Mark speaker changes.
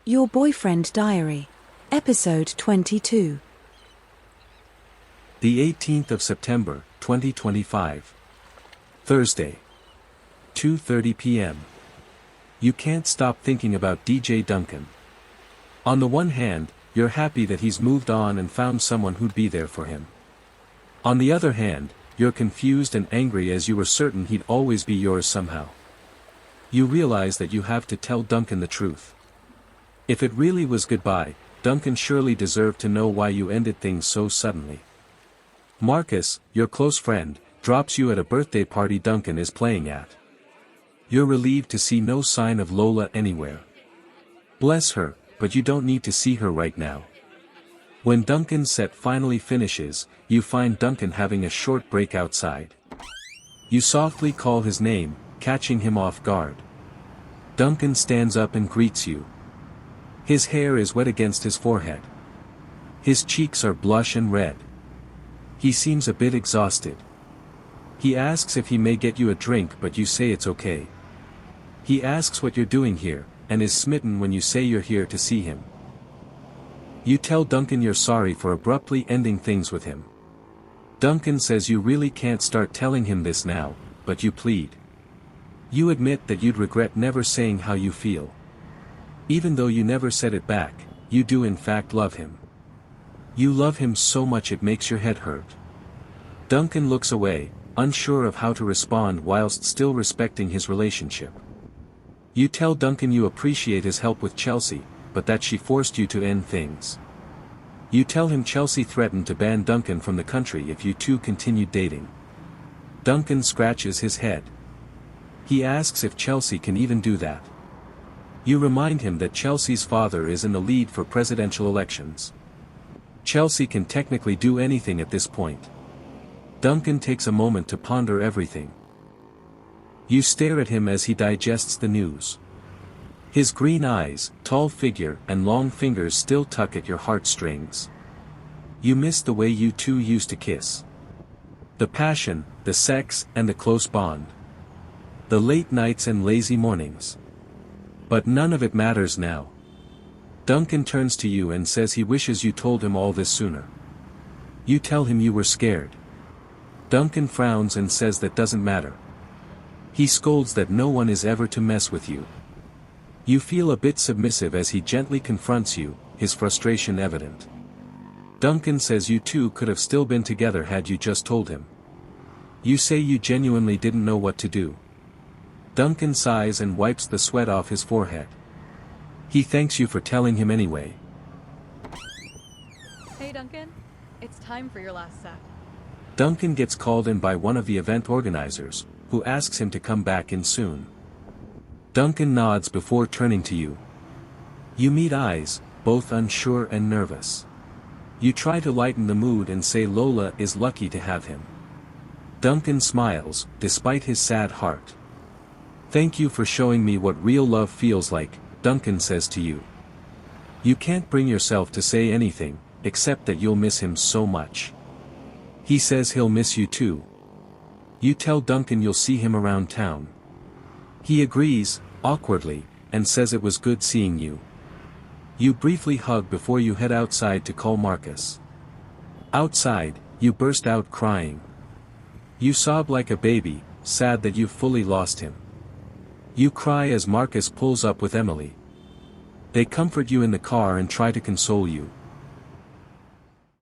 Speaker 1: Your Boyfriend Diary. Episode 22.
Speaker 2: The 18th of September, 2025. Thursday. 2:30 p.m. You can't stop thinking about DJ Duncan. On the one hand, you're happy that he's moved on and found someone who'd be there for him. On the other hand, you're confused and angry as you were certain he'd always be yours somehow. You realize that you have to tell Duncan the truth. If it really was goodbye, Duncan surely deserved to know why you ended things so suddenly. Marcus, your close friend, drops you at a birthday party Duncan is playing at. You're relieved to see no sign of Lola anywhere. Bless her, but you don't need to see her right now. When Duncan's set finally finishes, you find Duncan having a short break outside. You softly call his name, catching him off guard. Duncan stands up and greets you. His hair is wet against his forehead. His cheeks are blush and red. He seems a bit exhausted. He asks if he may get you a drink, but you say it's okay. He asks what you're doing here, and is smitten when you say you're here to see him. You tell Duncan you're sorry for abruptly ending things with him. Duncan says you really can't start telling him this now, but you plead. You admit that you'd regret never saying how you feel. Even though you never said it back, you do in fact love him. You love him so much it makes your head hurt. Duncan looks away, unsure of how to respond whilst still respecting his relationship. You tell Duncan you appreciate his help with Chelsea, but that she forced you to end things. You tell him Chelsea threatened to ban Duncan from the country if you two continued dating. Duncan scratches his head. He asks if Chelsea can even do that. You remind him that Chelsea's father is in the lead for presidential elections. Chelsea can technically do anything at this point. Duncan takes a moment to ponder everything. You stare at him as he digests the news. His green eyes, tall figure, and long fingers still tug at your heartstrings. You miss the way you two used to kiss. The passion, the sex, and the close bond. The late nights and lazy mornings. But none of it matters now. Duncan turns to you and says he wishes you told him all this sooner. You tell him you were scared. Duncan frowns and says that doesn't matter. He scolds that no one is ever to mess with you. You feel a bit submissive as he gently confronts you, his frustration evident. Duncan says you two could have still been together had you just told him. You say you genuinely didn't know what to do. Duncan sighs and wipes the sweat off his forehead. He thanks you for telling him anyway.
Speaker 3: Hey Duncan, it's time for your last set.
Speaker 2: Duncan gets called in by one of the event organizers, who asks him to come back in soon. Duncan nods before turning to you. You meet eyes, both unsure and nervous. You try to lighten the mood and say Lola is lucky to have him. Duncan smiles, despite his sad heart. Thank you for showing me what real love feels like, Duncan says to you. You can't bring yourself to say anything, except that you'll miss him so much. He says he'll miss you too. You tell Duncan you'll see him around town. He agrees, awkwardly, and says it was good seeing you. You briefly hug before you head outside to call Marcus. Outside, you burst out crying. You sob like a baby, sad that you've fully lost him. You cry as Marcus pulls up with Emily. They comfort you in the car and try to console you,